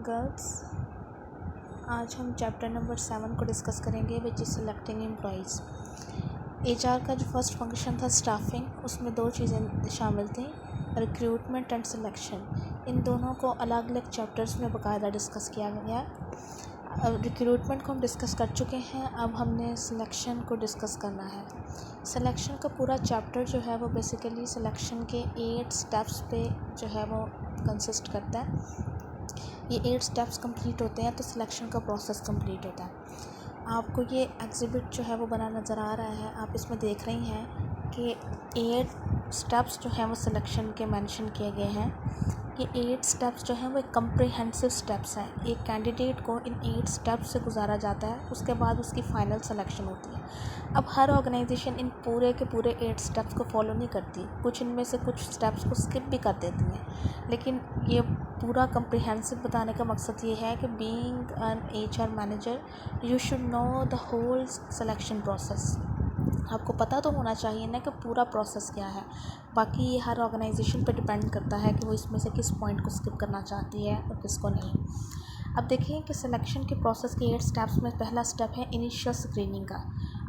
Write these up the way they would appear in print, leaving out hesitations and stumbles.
Girls, आज हम chapter number 7 को डिस्कस करेंगे which is selecting employees. HR का जो फर्स्ट फंक्शन था स्टाफिंग, उसमें 2 चीज़ें शामिल थी, रिक्रूटमेंट एंड सिलेक्शन। इन दोनों को अलग अलग चैप्टर्स में बाकायदा डिस्कस किया गया है। रिक्रूटमेंट को हम डिस्कस कर चुके हैं, अब हमने सिलेक्शन को डिस्कस करना है। सिलेक्शन का पूरा चैप्टर जो है वो बेसिकली सिलेक्शन के 8 स्टेप्स पे जो है वो कंसिस्ट करता है। ये 8 स्टेप्स कंप्लीट होते हैं तो सिलेक्शन का प्रोसेस कंप्लीट होता है। आपको ये एग्जिबिट जो है वो बना नज़र आ रहा है, आप इसमें देख रही हैं कि 8 स्टेप्स जो हैं वो सिलेक्शन के मेंशन किए गए हैं। ये 8 स्टेप्स जो हैं वो एक कम्प्रिहेंसिव स्टेप्स हैं। एक कैंडिडेट को इन 8 स्टेप्स से गुजारा जाता है, उसके बाद उसकी फ़ाइनल सिलेक्शन होती है। अब हर ऑर्गेनाइजेशन इन पूरे के पूरे 8 स्टेप्स को फॉलो नहीं करती, कुछ इनमें से कुछ स्टेप्स को स्किप भी कर देती हैं। लेकिन ये पूरा कम्प्रिहेंसिव बताने का मकसद ये है कि being an HR manager you should know the whole selection process. आपको पता तो होना चाहिए ना कि पूरा प्रोसेस क्या है। बाकी ये हर ऑर्गेनाइजेशन पे डिपेंड करता है कि वो इसमें से किस पॉइंट को स्किप करना चाहती है और किसको नहीं। अब देखिए कि सिलेक्शन के प्रोसेस के 8 स्टेप्स में पहला स्टेप है इनिशियल स्क्रीनिंग का।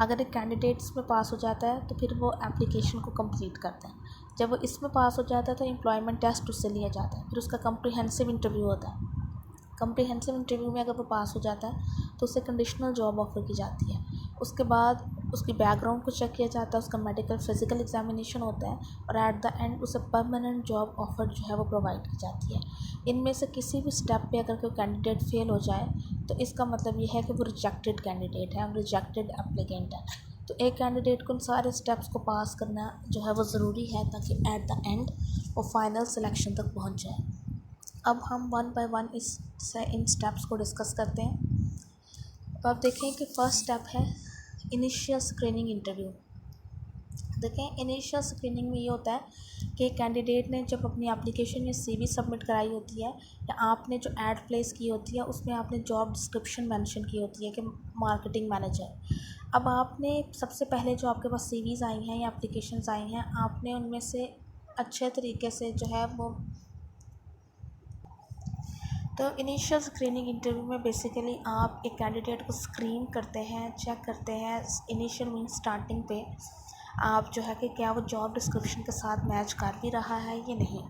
अगर एक कैंडिडेट इसमें पास हो जाता है तो फिर वो एप्लीकेशन को कंप्लीट करते हैं। जब वो इसमें पास हो जाता है तो एम्प्लॉयमेंट टेस्ट उससे लिया जाता है, फिर उसका कम्प्रिहेंसिव इंटरव्यू होता है। कम्प्रिहेंसिव इंटरव्यू में अगर वो पास हो जाता है तो उसे कंडीशनल जॉब ऑफ़र की जाती है। उसके बाद उसकी बैकग्राउंड को चेक किया जाता है, उसका मेडिकल फिज़िकल एग्जामिनेशन होता है और एट द एंड उसे परमानेंट जॉब ऑफ़र जो है वो प्रोवाइड की जाती है। इनमें से किसी भी स्टेप पे अगर कोई कैंडिडेट फेल हो जाए तो इसका मतलब ये है कि वो रिजेक्टेड कैंडिडेट है, रिजेक्टेड एप्लीकेंट है। तो एक कैंडिडेट को उन सारे स्टेप्स को पास करना जो है वो ज़रूरी है ताकि एट द एंड वो फाइनल सिलेक्शन तक पहुँच जाए। अब हम 1 बाय 1 इन स्टेप्स को डिस्कस करते हैं। तो आप देखें कि फर्स्ट स्टेप है इनिशियल स्क्रीनिंग इंटरव्यू। देखें, इनिशियल स्क्रीनिंग में ये होता है कि कैंडिडेट ने जब अपनी एप्लीकेशन या सीवी सबमिट कराई होती है या आपने जो ऐड प्लेस की होती है उसमें आपने जॉब डिस्क्रिप्शन मेंशन की होती है कि मार्केटिंग मैनेजर। अब आपने सबसे पहले जो आपके पास सीवीज़ आई हैं या एप्लीकेशंस आई हैं, आपने उनमें से अच्छे तरीके से जो है वो तो इनिशियल स्क्रीनिंग इंटरव्यू में बेसिकली आप एक कैंडिडेट को स्क्रीन करते हैं, चेक करते हैं। इनिशियल मीन स्टार्टिंग पे आप जो है कि क्या वो जॉब डिस्क्रिप्शन के साथ मैच कर भी रहा है या नहीं।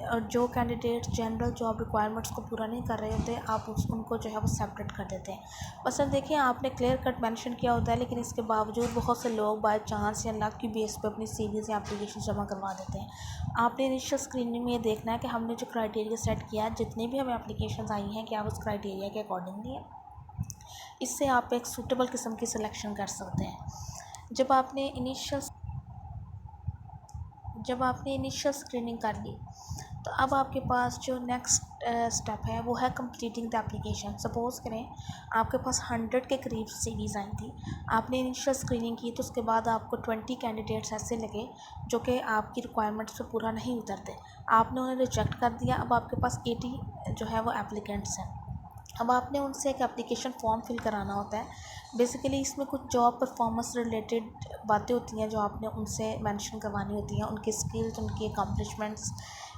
और जो कैंडिडेट जनरल जॉब रिक्वायरमेंट्स को पूरा नहीं कर रहे होते, आप उनको जो है वो सेपरेट कर देते हैं। बस अब देखिए, आपने क्लियर कट मेंशन किया होता है, लेकिन इसके बावजूद बहुत से लोग बाय चांस या लक की बेस पे अपनी सीवीज़ या एप्लीकेशन जमा करवा देते हैं। आपने इनिशियल स्क्रीनिंग में ये देखना है कि हमने जो क्राइटेरिया सेट किया है, जितनी भी हमें एप्लीकेशन आई हैं, क्या उस क्राइटेरिया के अकॉर्डिंगली है। इससे आप एक सूटेबल किस्म की सिलेक्शन कर सकते हैं। जब आपने इनिशियल स्क्रीनिंग कर ली तो अब आपके पास जो नेक्स्ट स्टेप है वो है कंप्लीटिंग द एप्लीकेशन। सपोज़ करें आपके पास 100 के करीब सीवीज़ आई थी, आपने इनिशियल स्क्रीनिंग की तो उसके बाद आपको 20 कैंडिडेट्स ऐसे लगे जो कि आपकी रिक्वायरमेंट्स पे पूरा नहीं उतरते, आपने उन्हें रिजेक्ट कर दिया। अब आपके पास 80 जो है वो एप्लीकेंट्स हैं। अब आपने उनसे एक एप्लीकेशन फॉर्म फिल कराना होता है। बेसिकली इसमें कुछ जॉब परफॉर्मेंस रिलेटेड बातें होती हैं जो आपने उनसे मेंशन करवानी होती हैं, उनकी स्किल्स, उनकी अकम्पलिशमेंट्स।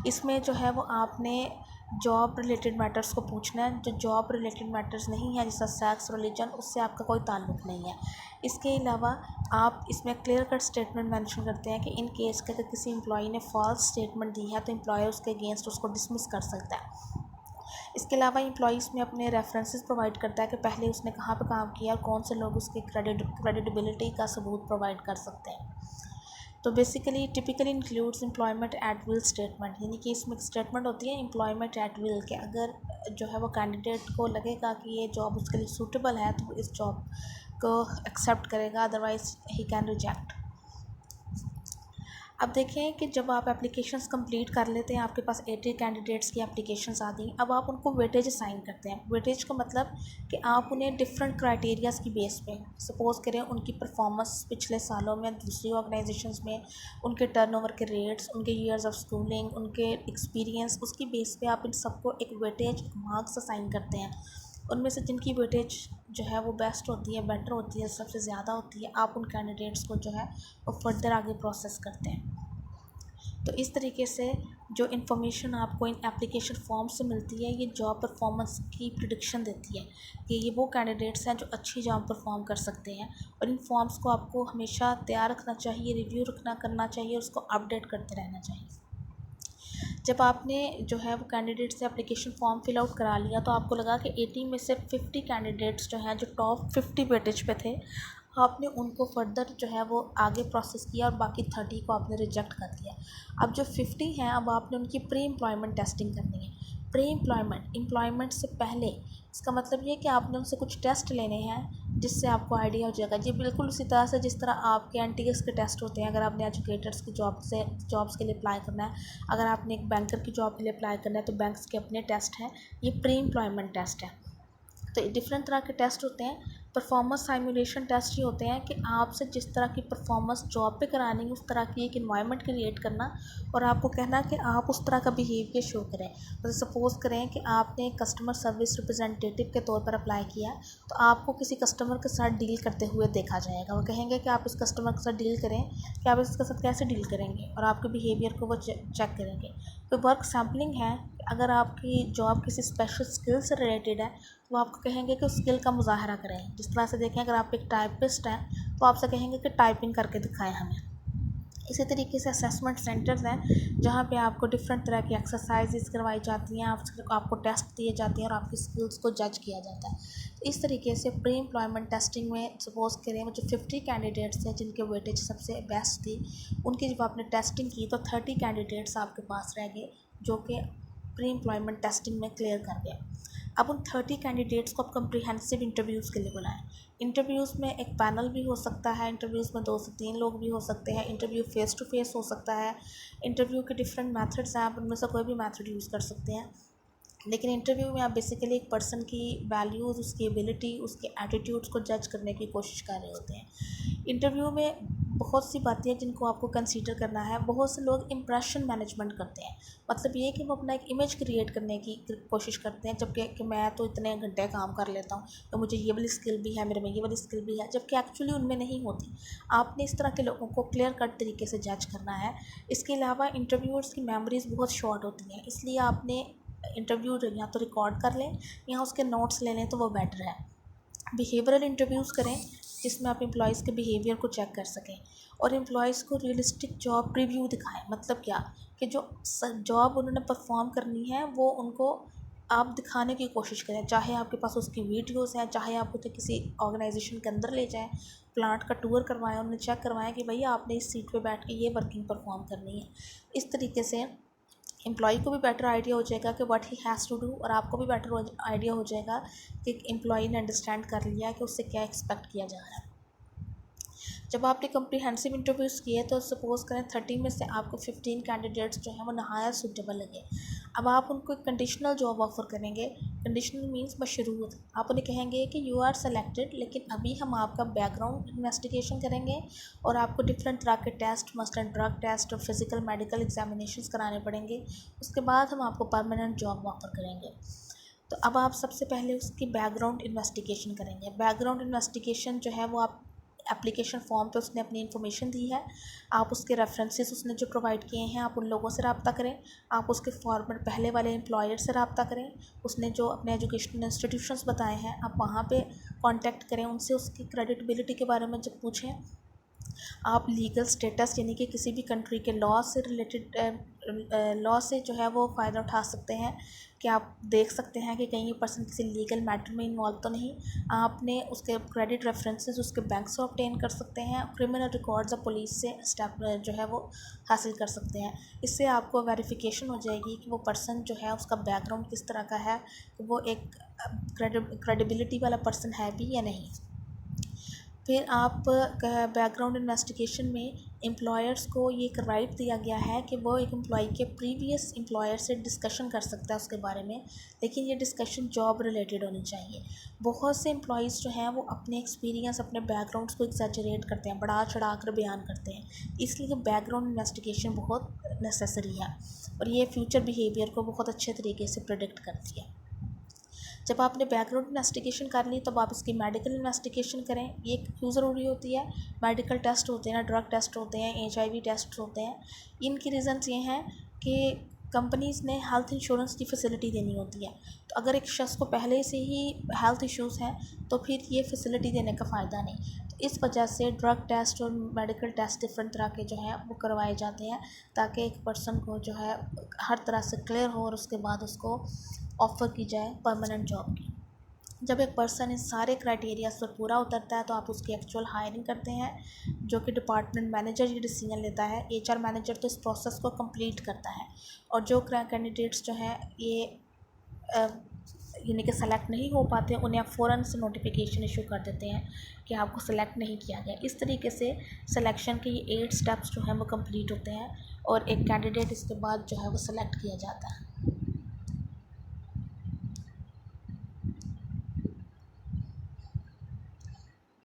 इसमें जो है वो आपने जॉब रिलेटेड मैटर्स को पूछना है। जो जॉब रिलेटेड मैटर्स नहीं है जैसा सेक्स, रिलीजन, उससे आपका कोई ताल्लुक़ नहीं है। इसके अलावा आप इसमें क्लियर कट स्टेटमेंट मेंशन करते हैं कि इन केस के अगर किसी एम्प्लॉई ने फॉल्स स्टेटमेंट दी है तो एम्प्लॉयर उसके अगेंस्ट उसको डिसमिस कर सकता है। इसके अलावा एम्प्लॉइज़ में अपने रेफरेंसेस प्रोवाइड करता है कि पहले उसने कहाँ पे काम किया और कौन से लोग उसकी क्रेडिबिलिटी का सबूत प्रोवाइड कर सकते हैं। तो basically typically includes employment at will statement, यानी कि इसमें एक स्टेटमेंट होती है एम्प्लॉयमेंट एट विल के अगर जो है वो कैंडिडेट को लगेगा कि ये जॉब उसके लिए सूटेबल है तो वो इस जॉब को एक्सेप्ट करेगा, अदरवाइज ही कैन रिजेक्ट। अब देखें कि जब आप एप्लीकेशंस कंप्लीट कर लेते हैं, आपके पास 80 कैंडिडेट्स की एप्लीकेशंस आती हैं। अब आप उनको वेटेज असाइन करते हैं। वेटेज का मतलब कि आप उन्हें डिफरेंट क्राइटेरियाज़ की बेस पे, सपोज़ करें उनकी परफॉर्मेंस पिछले सालों में दूसरी ऑर्गेनाइजेशंस में, उनके टर्नओवर के रेट्स, उनके ईयर्स ऑफ स्कूलिंग, उनके एक्सपीरियंस, उसकी बेस पे आप इन सबको एक वेटेज, एक मार्क्स असाइन करते हैं। उनमें से जिनकी वेटेज जो है वो बेस्ट होती है, बेटर होती है, सबसे ज़्यादा होती है, आप उन कैंडिडेट्स को जो है वो फर्दर आगे प्रोसेस करते हैं। तो इस तरीके से जो इन्फॉर्मेशन आपको इन एप्लीकेशन फॉर्म से मिलती है, ये जॉब परफॉर्मेंस की प्रिडिक्शन देती है कि ये वो कैंडिडेट्स हैं जो अच्छी जॉब परफॉर्म कर सकते हैं। और इन फॉर्म्स को आपको हमेशा तैयार रखना चाहिए, रिव्यू करना चाहिए, उसको अपडेट करते रहना चाहिए। जब आपने जो है वो कैंडिडेट से एप्लीकेशन फॉर्म फिल आउट करा लिया तो आपको लगा कि 80 में से 50 कैंडिडेट्स जो हैं जो टॉप 50 वेटेज पे थे, आपने उनको फर्दर जो है वो आगे प्रोसेस किया और बाकी 30 को आपने रिजेक्ट कर दिया। अब जो 50 हैं, अब आपने उनकी प्री एम्प्लॉयमेंट टेस्टिंग करनी है। प्री एम्प्लॉयमेंट से पहले, इसका मतलब ये कि आपने उनसे कुछ टेस्ट लेने हैं जिससे आपको आइडिया हो जाएगा। जी बिल्कुल उसी तरह से जिस तरह आपके NTS के टेस्ट होते हैं। अगर आपने एजुकेटर्स की जॉब्स के लिए अप्लाई करना है, अगर आपने एक बैंकर की जॉब के लिए अप्लाई करना है, तो बैंक्स के अपने टेस्ट हैं। ये प्री एम्प्लॉयमेंट टेस्ट है। तो डिफरेंट तरह के टेस्ट होते हैं। परफॉर्मेंस साइमुलेशन टेस्ट ये होते हैं कि आपसे जिस तरह की परफॉर्मेंस जॉब पे करानी है उस तरह की एक इन्वायरमेंट क्रिएट करना और आपको कहना कि आप उस तरह का बिहेवियर शो करें। तो सपोज़ करें कि आपने कस्टमर सर्विस रिप्रेजेंटेटिव के तौर पर अप्लाई किया, तो आपको किसी कस्टमर के साथ डील करते हुए देखा जाएगा। वो कहेंगे कि आप इस कस्टमर के साथ डील करें कि आप इसके साथ कैसे डील करेंगे, और आपके बिहेवियर को वो चेक करेंगे। तो वर्क सैम्पलिंग है, अगर आपकी जॉब किसी स्पेशल स्किल से रिलेटेड है तो आपको कहेंगे कि उस स्किल का मुज़ाहरा करें। जिस तरह से देखें, अगर आप एक टाइपिस्ट हैं तो आपसे कहेंगे कि टाइपिंग करके दिखाएं हमें। इसी तरीके से असेसमेंट सेंटर्स हैं जहाँ पे आपको डिफरेंट तरह की एक्सरसाइजेस करवाई जाती हैं, आपको टेस्ट दिए जाते हैं और आपकी स्किल्स को जज किया जाता है। तो इस तरीके से प्री एम्प्लॉयमेंट टेस्टिंग में सपोज़ करें जो 50 कैंडिडेट्स हैं जिनके वेटेज सबसे बेस्ट थी, उनकी जब आपने टेस्टिंग की तो 30 कैंडिडेट्स आपके पास रह गए जो कि प्री एम्प्लॉयमेंट टेस्टिंग में क्लियर कर गए। अब उन 30 कैंडिडेट्स को आप कम्प्रीहेंसिव इंटरव्यूज़ के लिए बुलाएं। इंटरव्यूज़ में एक पैनल भी हो सकता है, इंटरव्यूज़ में 2 से 3 लोग भी हो सकते हैं, इंटरव्यू फेस टू फेस हो सकता है। इंटरव्यू के डिफरेंट मेथड्स हैं, आप उनमें से कोई भी मेथड यूज़ कर सकते हैं। लेकिन इंटरव्यू में आप बेसिकली एक पर्सन की वैल्यूज़, उसकी एबिलिटी, उसके एटीट्यूड्स को जज करने की कोशिश कर रहे होते हैं। इंटरव्यू में बहुत सी बातें हैं जिनको आपको कंसीडर करना है। बहुत से लोग इम्प्रेशन मैनेजमेंट करते हैं, मतलब ये कि वो अपना एक इमेज क्रिएट करने की कोशिश करते हैं, जबकि कि मैं तो इतने घंटे काम कर लेता हूँ, तो मुझे ये वाली स्किल भी है, मेरे में ये वाली स्किल भी है, जबकि एक्चुअली उनमें नहीं होती। आपने इस तरह के लोगों को क्लियर कट तरीके से जज करना है। इसके अलावा इंटरव्यूअर्स की मेमोरीज़ बहुत शॉर्ट होती हैं, इसलिए आपने इंटरव्यू या तो रिकॉर्ड कर लें या उसके नोट्स ले लें तो वो बेटर है। बिहेवियरल इंटरव्यूज़ करें जिसमें आप एम्प्लॉयज़ के बिहेवियर को चेक कर सकें और एम्प्लॉयज़ को रियलिस्टिक जॉब प्रीव्यू दिखाएं। मतलब क्या कि जो जॉब उन्होंने परफॉर्म करनी है वो उनको आप दिखाने की कोशिश करें, चाहे आपके पास उसकी वीडियोस हैं, चाहे आप उसे किसी ऑर्गेनाइजेशन के अंदर ले जाएं, प्लांट का टूर करवाएं, उन्हें चेक करवाएं कि भैया आपने इस सीट पे बैठ के ये वर्किंग परफॉर्म करनी है। इस तरीके से एम्प्लॉय को भी बेटर आइडिया हो जाएगा कि what he has to do, और आपको भी बेटर आइडिया हो जाएगा कि एम्प्लॉय ने अंडरस्टैंड कर लिया कि उससे क्या एक्सपेक्ट किया जा रहा है। जब आपने कम्प्रीहेंसिव इंटरव्यूज़ किए तो सपोज़ करें 30 में से आपको 15 कैंडिडेट्स जो हैं वो नहाया सूटेबल लगे। अब आप उनको एक कंडीशनल जॉब ऑफ़र करेंगे। कंडीशनल मीन्स मशरूत। आप उन्हें कहेंगे कि यू आर सेलेक्टेड, लेकिन अभी हम आपका बैकग्राउंड इन्वेस्टिगेशन करेंगे और आपको डिफरेंट तरह के टेस्ट, मसलन ड्रग टेस्ट और फिज़िकल मेडिकल एग्जामिनेशंस कराने पड़ेंगे। उसके बाद हम आपको परमानेंट जॉब ऑफ़र करेंगे। तो अब आप सबसे पहले उसकी बैकग्राउंड इन्वेस्टिगेशन करेंगे। बैकग्राउंड इन्वेस्टिगेशन जो है वो आप एप्लीकेशन फॉर्म पे उसने अपनी इन्फॉर्मेशन दी है, आप उसके रेफरेंसेस उसने जो प्रोवाइड किए हैं आप उन लोगों से रब्ता करें। आप उसके फॉर्मर पहले वाले एम्प्लॉयर से रब्ता करें, उसने जो अपने एजुकेशनल इंस्टीट्यूशंस बताए हैं आप वहाँ पे कांटेक्ट करें, उनसे उसकी क्रेडिटबिलिटी के बारे में जब पूछें। आप लीगल स्टेटस यानी कि किसी भी कंट्री के लॉ से रिलेटेड लॉ से जो है वो फ़ायदा उठा सकते हैं कि आप देख सकते हैं कि कहीं ये पर्सन किसी लीगल मैटर में इन्वॉल्व तो नहीं। आपने उसके क्रेडिट रेफरेंसेस उसके बैंक से ऑब्टेन कर सकते हैं। क्रिमिनल रिकॉर्ड्स और पुलिस से स्टेप जो है वो हासिल कर सकते हैं। इससे आपको वेरिफिकेशन हो जाएगी कि वो पर्सन जो है उसका बैकग्राउंड किस तरह का है, कि वो एक क्रेडिबिलिटी वाला पर्सन है भी या नहीं। फिर आप बैकग्राउंड इन्वेस्टिगेशन में एम्प्लॉयर्स को ये एक राइट दिया गया है कि वो एक एम्प्लॉय के प्रीवियस एम्प्लॉयर से डिस्कशन कर सकता है उसके बारे में, लेकिन ये डिस्कशन जॉब रिलेटेड होनी चाहिए। बहुत से एम्प्लॉयज़ जो हैं वो अपने एक्सपीरियंस, अपने बैकग्राउंड्स को एक्सैजरेट करते हैं, बढ़ा चढ़ा कर बयान करते हैं, इसलिए बैकग्राउंड इन्वेस्टिगेशन बहुत नेसेसरी है और ये फ्यूचर बिहेवियर को बहुत अच्छे तरीके से प्रेडिक्ट करती है। जब आपने बैकग्राउंड इन्वेस्टिगेशन कर ली तब आप इसकी मेडिकल इन्वेस्टिगेशन करें। ये क्यों ज़रूरी होती है? मेडिकल टेस्ट होते हैं ना, ड्रग टेस्ट होते हैं, HIV टेस्ट होते हैं। इनकी रीज़न्स ये हैं कि कंपनीज़ ने हेल्थ इंश्योरेंस की फैसिलिटी देनी होती है। तो अगर एक शख्स को पहले से ही हेल्थ इश्यूज़ हैं तो फिर ये फैसिलिटी देने का फ़ायदा नहीं। तो इस वजह से ड्रग टेस्ट और मेडिकल टेस्ट डिफरेंट तरह के जो हैं वो करवाए जाते हैं, ताकि एक पर्सन को जो है हर तरह से क्लियर हो और उसके बाद उसको ऑफ़र की जाए परमानेंट जॉब की। जब एक पर्सन इस सारे क्राइटेरियाज पर पूरा उतरता है तो आप उसकी एक्चुअल हायरिंग करते हैं, जो कि डिपार्टमेंट मैनेजर ये डिसीजन लेता है। एचआर मैनेजर तो इस प्रोसेस को कंप्लीट करता है, और जो कैंडिडेट्स जो हैं ये यानी कि सेलेक्ट नहीं हो पाते, उन्हें आप फ़ौरन से नोटिफिकेशन इशू कर देते हैं कि आपको सेलेक्ट नहीं किया गया। इस तरीके से सिलेक्शन के ये 8 स्टेप्स जो हैं वो कंप्लीट होते हैं और एक कैंडिडेट इसके बाद जो है वो सेलेक्ट किया जाता है।